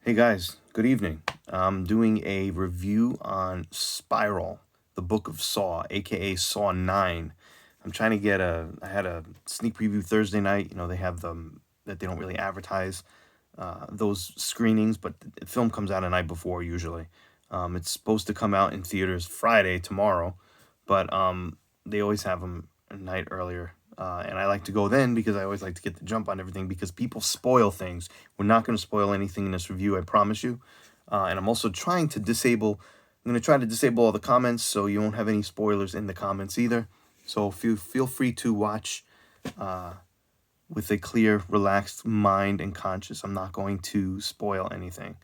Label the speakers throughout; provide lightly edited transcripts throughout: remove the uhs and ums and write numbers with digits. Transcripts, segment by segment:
Speaker 1: Hey guys, good evening. I'm doing a review on Spiral, the Book of Saw, aka Saw 9. I had a sneak preview Thursday night. You know, they have them that they don't really advertise those screenings, but the film comes out a night before usually. It's supposed to come out in theaters Friday, tomorrow, but they always have them a night earlier. And I like to go then because I always like to get the jump on everything because people spoil things. We're not going to spoil anything in this review, I promise you. And I'm also I'm going to try to disable all the comments so you won't have any spoilers in the comments either. So feel free to watch with a clear, relaxed mind and conscience. I'm not going to spoil anything.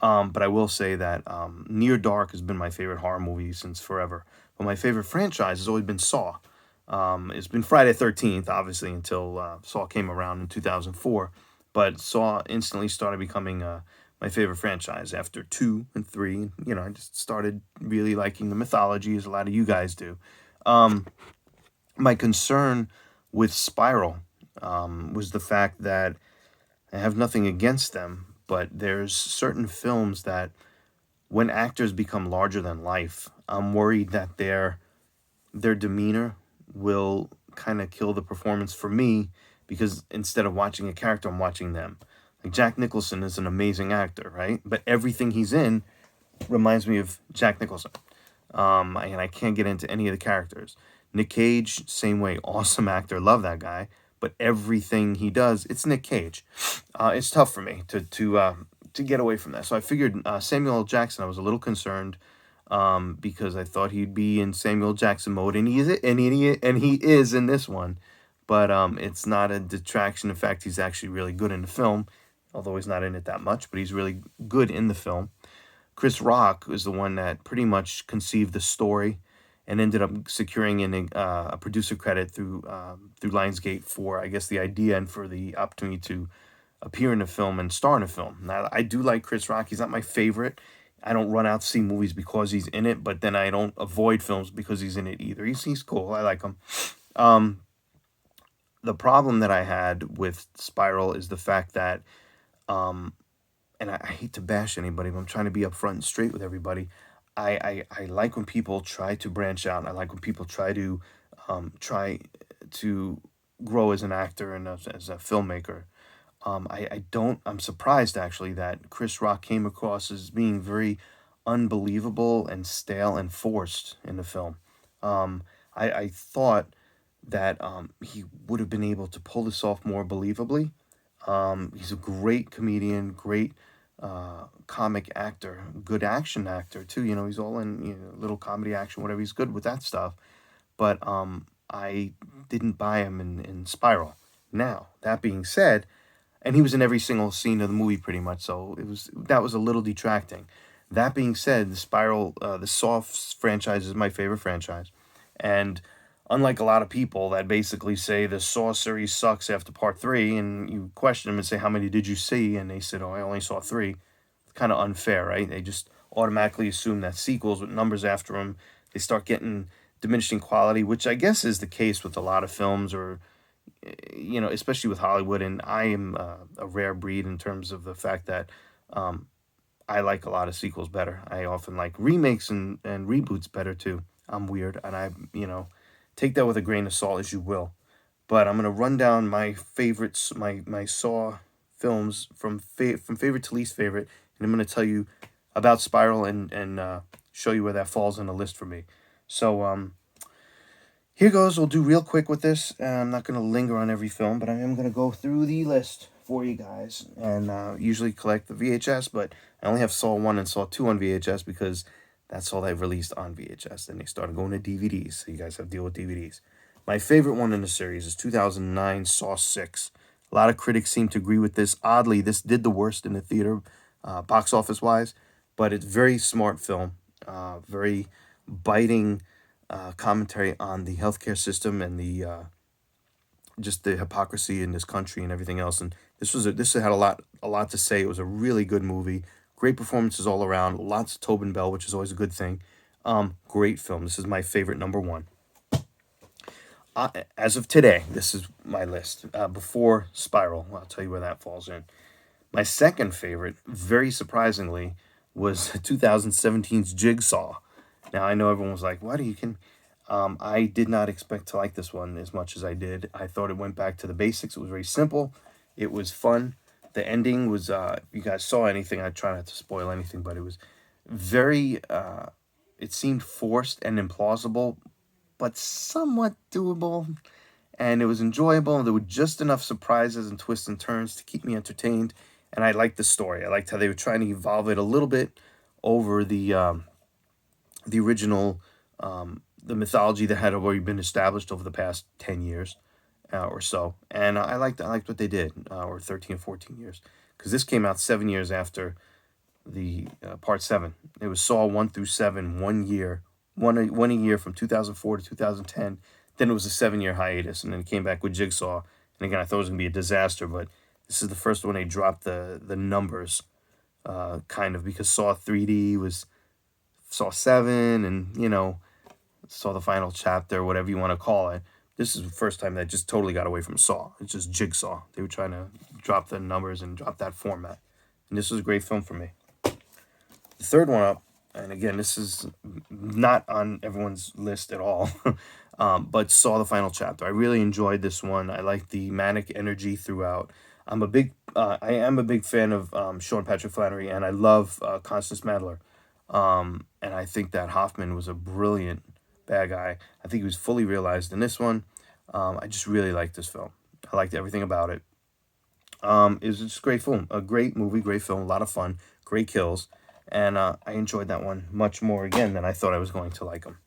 Speaker 1: But I will say that Near Dark has been my favorite horror movie since forever. But my favorite franchise has always been Saw. It's been Friday 13th, obviously, until Saw came around in 2004. But Saw instantly started becoming my favorite franchise after 2 and 3. You know, I just started really liking the mythology, as a lot of you guys do. My concern with Spiral was the fact that I have nothing against them, but there's certain films that when actors become larger than life, I'm worried that their demeanor will kind of kill the performance for me because instead of watching a character, I'm watching them. Like Jack Nicholson is an amazing actor, right? But everything he's in reminds me of Jack Nicholson. And I can't get into any of the characters. Nick Cage, same way, awesome actor, love that guy. But everything he does, it's Nick Cage. It's tough for me to get away from that. So I figured Samuel L. Jackson. I was a little concerned because I thought he'd be in Samuel Jackson mode, and he is in this one. But it's not a detraction. In fact, he's actually really good in the film, although he's not in it that much. But he's really good in the film. Chris Rock is the one that pretty much conceived the story and ended up securing a producer credit through Lionsgate for, I guess, the idea and for the opportunity to appear in a film and star in a film. Now, I do like Chris Rock. He's not my favorite. I don't run out to see movies because he's in it, but then I don't avoid films because he's in it either. He's cool. I like him. The problem that I had with Spiral is the fact that and I hate to bash anybody, but I'm trying to be upfront and straight with everybody. I like when people try to branch out. I like when people try to grow as an actor and as a filmmaker. I'm surprised actually that Chris Rock came across as being very unbelievable and stale and forced in the film. I thought that he would have been able to pull this off more believably. He's a great comedian, great comic actor, good action actor too. You know, he's all in little comedy action, whatever. He's good with that stuff. But I didn't buy him in Spiral. Now that being said, and he was in every single scene of the movie pretty much, so that was a little detracting. That being said, the Saw franchise is my favorite franchise, and unlike a lot of people that basically say the Saw series sucks after part 3, and you question them and say, how many did you see? And they said, oh, I only saw 3. It's kind of unfair, right? They just automatically assume that sequels with numbers after them, they start getting diminishing quality, which I guess is the case with a lot of films or, especially with Hollywood. And I am a rare breed in terms of the fact that I like a lot of sequels better. I often like remakes and reboots better too. I'm weird, and take that with a grain of salt as you will. But I'm gonna run down my favorites, my Saw films from favorite to least favorite, and I'm gonna tell you about Spiral and show you where that falls on the list for me. So here goes. We'll do real quick with this. I'm not gonna linger on every film, but I am gonna go through the list for you guys, and usually collect the VHS. But I only have Saw 1 and Saw 2 on VHS because that's all they've released on VHS. Then they started going to DVDs, so you guys have to deal with DVDs. My favorite one in the series is 2009 Saw 6. A lot of critics seem to agree with this. Oddly, this did the worst in the theater, box office wise, but it's very smart film, very biting commentary on the healthcare system and the just the hypocrisy in this country and everything else. And this had a lot to say. It was a really good movie. Great performances all around. Lots of Tobin Bell, which is always a good thing. Great film. This is my favorite number one. As of today, this is my list. Before Spiral, I'll tell you where that falls in. My second favorite, very surprisingly, was 2017's Jigsaw. Now I know everyone was like, "What are you can?" I did not expect to like this one as much as I did. I thought it went back to the basics. It was very simple. It was fun. The ending was, if you guys saw anything, I try not to spoil anything, but it was very, it seemed forced and implausible, but somewhat doable. And it was enjoyable. There were just enough surprises and twists and turns to keep me entertained. And I liked the story. I liked how they were trying to evolve it a little bit over the original, the mythology that had already been established over the past 10 years or so. And I liked what they did, or 13 or 14 years, because this came out 7 years after the part seven. It was Saw 1 through 7, 1 year, one a year from 2004 to 2010. Then it was a 7 year hiatus, and then it came back with Jigsaw. And again, I thought it was gonna be a disaster, but this is the first one they dropped the numbers, kind of, because Saw 3D was Saw 7, and Saw the Final Chapter, whatever you want to call it. This is the first time that just totally got away from Saw. It's just Jigsaw. They were trying to drop the numbers and drop that format, and this was a great film for me. The third one up, and again, this is not on everyone's list at all, but Saw the Final Chapter. I really enjoyed this one. I like the manic energy throughout. I am a big fan of Sean Patrick Flannery, and I love Constance Madler. And I think that Hoffman was a brilliant bad guy. I think he was fully realized in this one. I just really liked this film. I liked everything about it. It was just a great film, a great movie, great film, a lot of fun, great kills, and I enjoyed that one much more again than I thought I was going to like him.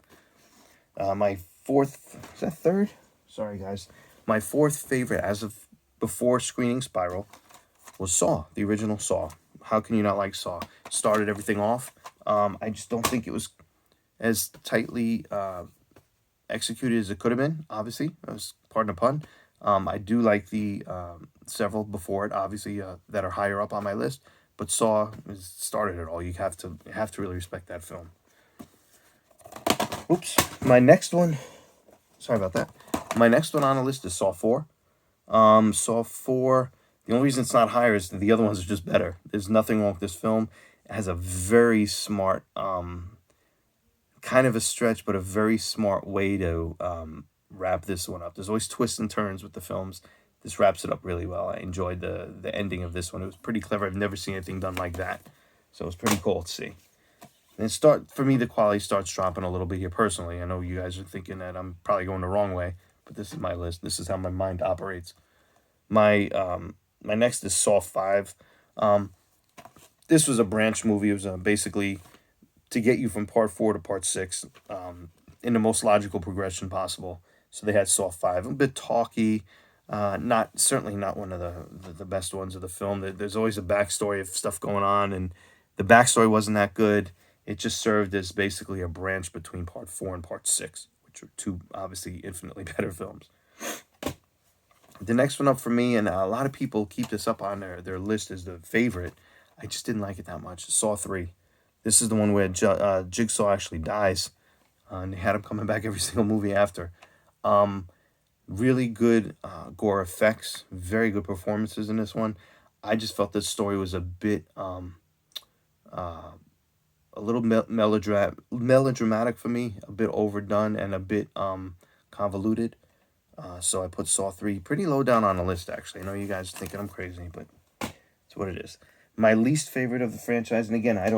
Speaker 1: My fourth, is that third? Sorry, guys. My fourth favorite, as of before screening Spiral, was Saw, the original Saw. How can you not like Saw? Started everything off. I just don't think it was as tightly executed as it could have been. Obviously, that was, pardon the pun. I do like the several before it, obviously, that are higher up on my list. But Saw started it all. You have to really respect that film. Oops. My next one. Sorry about that. My next one on the list is Saw 4. Saw 4. The only reason it's not higher is that the other ones are just better. There's nothing wrong with this film. It has a very smart, kind of a stretch, but a very smart way to wrap this one up. There's always twists and turns with the films. This wraps it up really well. I enjoyed the ending of this one. It was pretty clever. I've never seen anything done like that. So it was pretty cool to see. And for me, the quality starts dropping a little bit here personally. I know you guys are thinking that I'm probably going the wrong way, but this is my list. This is how my mind operates. My next is Saw 5. This was a branch movie. It was basically to get you from part 4 to part 6, in the most logical progression possible. So they had Saw 5, a bit talky, not certainly not one of the best ones of the film. There's always a backstory of stuff going on, and the backstory wasn't that good. It just served as basically a branch between part 4 and part 6, which are two obviously infinitely better films. The next one up for me, and a lot of people keep this up on their list as the favorite. I just didn't like it that much. Saw 3. This is the one where Jigsaw actually dies, and they had him coming back every single movie after. Really good gore effects, very good performances in this one. I just felt this story was a bit, a little melodramatic for me, a bit overdone and a bit convoluted. So I put Saw 3 pretty low down on the list, actually. I know you guys are thinking I'm crazy, but it's what it is. My least favorite of the franchise, and again, I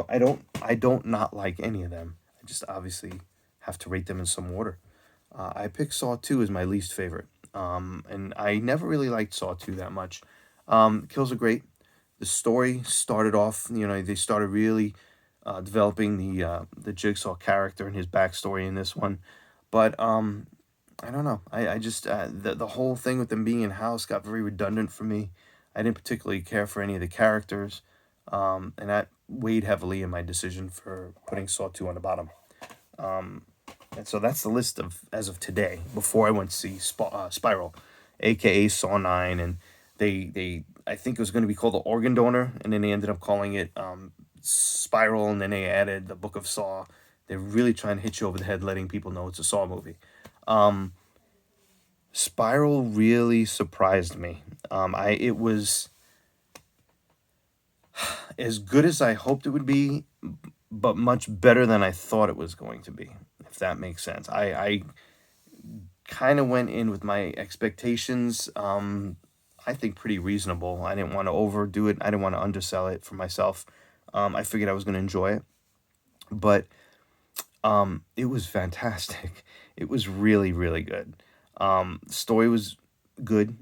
Speaker 1: don't not like any of them. I just obviously have to rate them in some order. I picked Saw 2 as my least favorite. And I never really liked Saw 2 that much. Kills are great. The story started off, they started really developing the Jigsaw character and his backstory in this one. But I don't know. I just the whole thing with them being in house got very redundant for me. I didn't particularly care for any of the characters, and that weighed heavily in my decision for putting Saw 2 on the bottom. And so that's the list of as of today. Before I went to see Spiral, aka Saw 9, and they I think it was going to be called The Organ Donor, and then they ended up calling it Spiral, and then they added the Book of Saw. They're really trying to hit you over the head, letting people know it's a Saw movie. Spiral really surprised me. It was as good as I hoped it would be, but much better than I thought it was going to be, if that makes sense. I kind of went in with my expectations, I think pretty reasonable. I didn't want to overdo it. I didn't want to undersell it for myself. I figured I was going to enjoy it, but it was fantastic. It was really, really good. The story was good.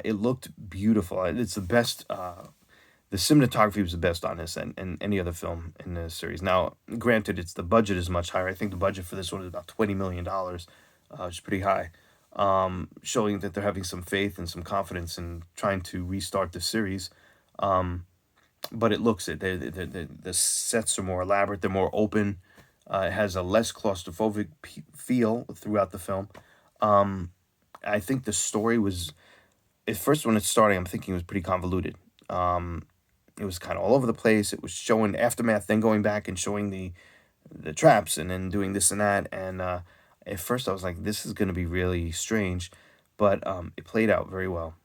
Speaker 1: It looked beautiful. It's the best. The cinematography was the best on this and any other film in the series. Now, granted, it's the budget is much higher. I think the budget for this one is about $20 million, which is pretty high. Showing that they're having some faith and some confidence in trying to restart the series. But it looks it. The sets are more elaborate. They're more open. It has a less claustrophobic feel throughout the film. I think the story was at first when it's starting. I'm thinking it was pretty convoluted. It was kind of all over the place. It was showing aftermath, then going back and showing the traps, and then doing this and that. And at first, I was like, "This is going to be really strange," but it played out very well.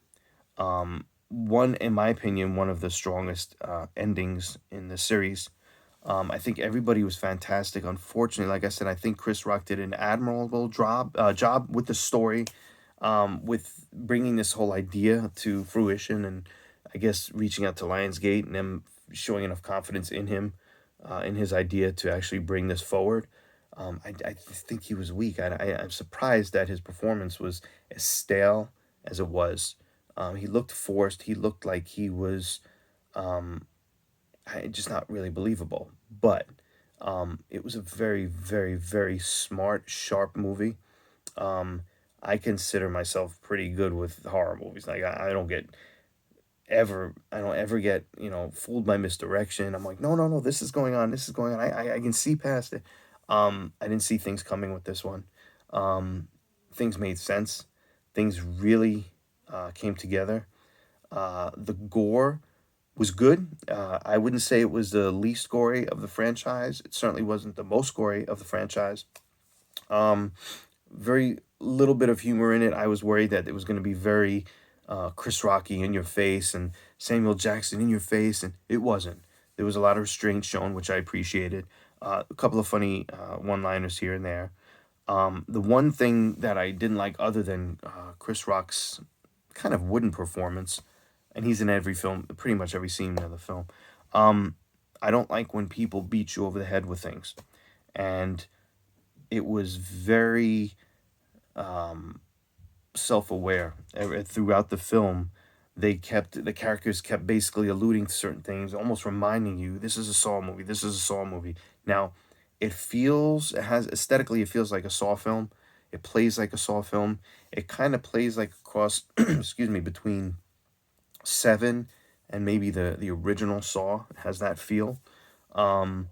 Speaker 1: One, in my opinion, one of the strongest endings in the series. I think everybody was fantastic. Unfortunately, like I said, I think Chris Rock did an admirable job with the story, with bringing this whole idea to fruition, and I guess reaching out to Lionsgate and them showing enough confidence in him, in his idea to actually bring this forward. I think he was weak. I'm surprised that his performance was as stale as it was. He looked forced. He looked like he was just not really believable. But it was a very, very, very smart, sharp movie. Um, I consider myself pretty good with horror movies. Like I don't get I don't ever get, fooled by misdirection. I'm like, no, no, no, this is going on, this is going on. I can see past it. I didn't see things coming with this one. Things made sense. Things really came together. The gore was good. I wouldn't say it was the least gory of the franchise. It certainly wasn't the most gory of the franchise. Um, Very little bit of humor in it. I was worried that it was going to be very Chris Rocky in your face and Samuel Jackson in your face, and it wasn't. There was a lot of restraint shown, which I appreciated. A couple of funny one-liners here and there. The one thing that I didn't like, other than Chris Rock's kind of wooden performance, and he's in every film, pretty much every scene in the film. Um, I don't like when people beat you over the head with things, and it was very self-aware throughout the film. The characters kept basically alluding to certain things, almost reminding you this is a Saw movie, this is a Saw movie. Now it has aesthetically, it feels like a Saw film. It plays like a Saw film. It kind of plays like a cross excuse me, between Seven and maybe the original Saw. It has that feel. um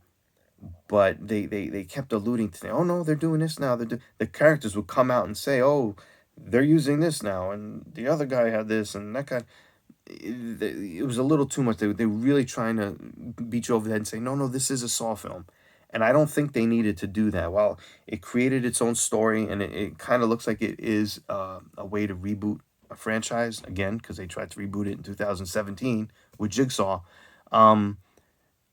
Speaker 1: but they kept alluding to, oh no, they're doing this now. The characters would come out and say, oh, they're using this now, and the other guy had this, and that guy. It was a little too much. They were really trying to beat you over the head and say, no, no, this is a Saw film. And I don't think they needed to do that. While it created its own story, and it kind of looks like it is a way to reboot a franchise again, because they tried to reboot it in 2017 with Jigsaw. Um,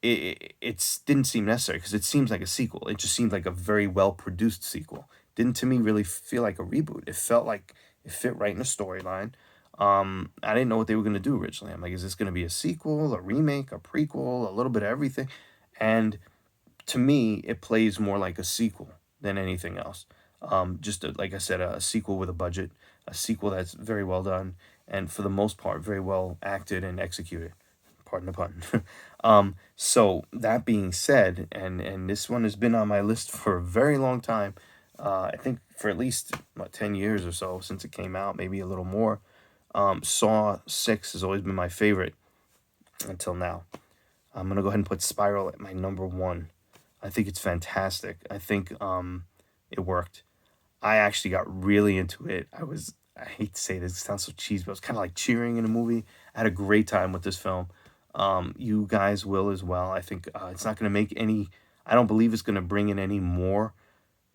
Speaker 1: it didn't seem necessary because it seems like a sequel. It just seemed like a very well produced sequel. Didn't to me really feel like a reboot. It felt like it fit right in the storyline. I didn't know what they were gonna do originally. I'm like, is this gonna be a sequel, a remake, a prequel, a little bit of everything? And to me, it plays more like a sequel than anything else. Like I said, a sequel with a budget, a sequel that's very well done, and for the most part, very well acted and executed. Pardon the pun. So that being said, and this one has been on my list for a very long time. I think for at least 10 years or so since it came out, maybe a little more. Saw 6 has always been my favorite until now. I'm gonna go ahead and put Spiral at my number one. I think it's fantastic. I think it worked. I actually got really into it. I hate to say this, it sounds so cheesy, but I was kind of like cheering in a movie. I had a great time with this film. You guys will as well. I think it's not going to make any, I don't believe it's going to bring in any more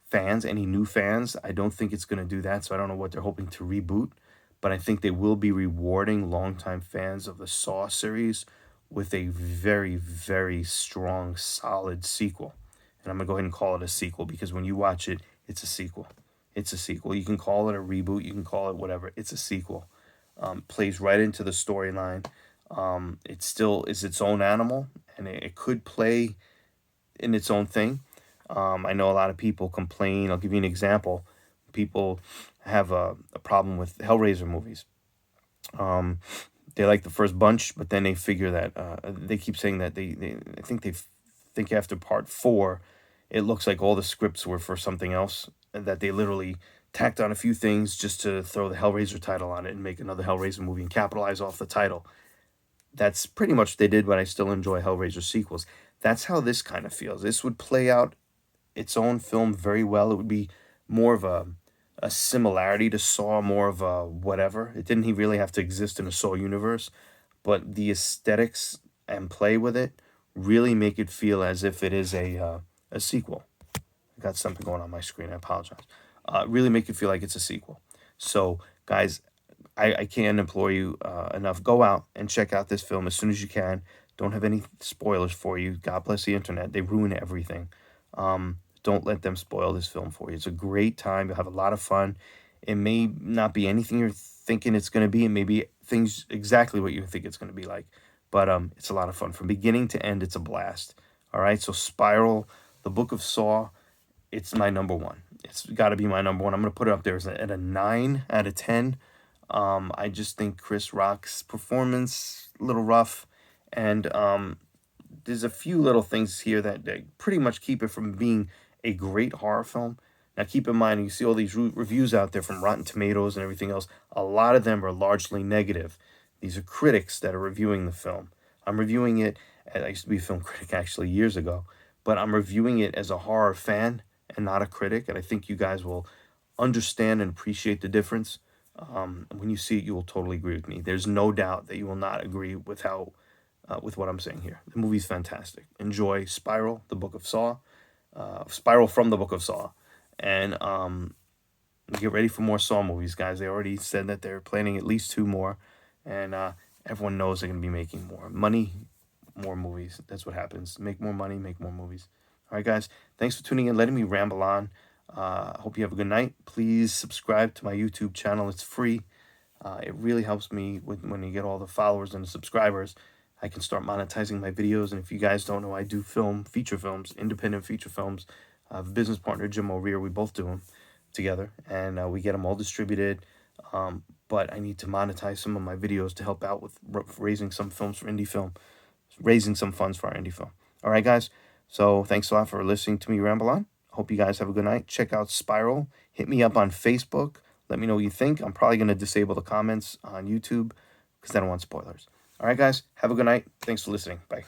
Speaker 1: fans, any new fans. I don't think it's going to do that. So I don't know what they're hoping to reboot, but I think they will be rewarding longtime fans of the Saw series with a very, very strong, solid sequel. And I'm going to go ahead and call it a sequel because when you watch it, it's a sequel. It's a sequel. You can call it a reboot, you can call it whatever. It's a sequel. Plays right into the storyline. It still is its own animal, and it could play in its own thing. I know a lot of people complain. I'll give you an example. People have a problem with Hellraiser movies. Um, they like the first bunch, but then they figure that they keep saying that I think they think after part four, it looks like all the scripts were for something else, and that they literally tacked on a few things just to throw the Hellraiser title on it and make another Hellraiser movie and capitalize off the title. That's pretty much what they did, but I still enjoy Hellraiser sequels. That's how this kind of feels. This would play out its own film very well. It would be more of a similarity to Saw, more of a whatever. It didn't really have to exist in a Saw universe, but the aesthetics and play with it really make it feel as if it is a sequel. I got something going on my screen. I apologize. Really make it feel like it's a sequel. So, guys, I can't implore you enough. Go out and check out this film as soon as you can. Don't have any spoilers for you. God bless the internet. They ruin everything. Don't let them spoil this film for you. It's a great time. You'll have a lot of fun. It may not be anything you're thinking it's going to be. It may be things exactly what you think it's going to be like. But it's a lot of fun. From beginning to end, it's a blast. All right, so Spiral, the Book of Saw, it's my number one. It's got to be my number one. I'm going to put it up there at a 9 out of 10. I just think Chris Rock's performance a little rough, and there's a few little things here that pretty much keep it from being a great horror film. Now, keep in mind, you see all these reviews out there from Rotten Tomatoes and everything else. A lot of them are largely negative. These are critics that are reviewing the film. I'm reviewing it. I used to be a film critic actually years ago, but I'm reviewing it as a horror fan and not a critic. And I think you guys will understand and appreciate the difference. When you see it, you will totally agree with me. There's no doubt that you will not agree with with what I'm saying here. The movie's fantastic. Enjoy Spiral, the Book of Saw, Spiral from the Book of Saw, and get ready for more Saw movies, guys. They already said that they're planning at least 2 more, and everyone knows they're going to be making more money, more movies. That's what happens. Make more money, make more movies. All right, guys. Thanks for tuning in, letting me ramble on. Hope you have a good night. Please subscribe to my YouTube channel. It's free. It really helps me when you get all the followers and the subscribers. I can start monetizing my videos. And if you guys don't know, I do feature films, independent feature films. I have a business partner, Jim O'Rear. We both do them together, and we get them all distributed. But I need to monetize some of my videos to help out with raising some films for indie film, raising some funds for our indie film. All right, guys. So thanks a lot for listening to me ramble on. Hope you guys have a good night. Check out Spiral. Hit me up on Facebook. Let me know what you think. I'm probably going to disable the comments on YouTube because I don't want spoilers. All right, guys. Have a good night. Thanks for listening. Bye.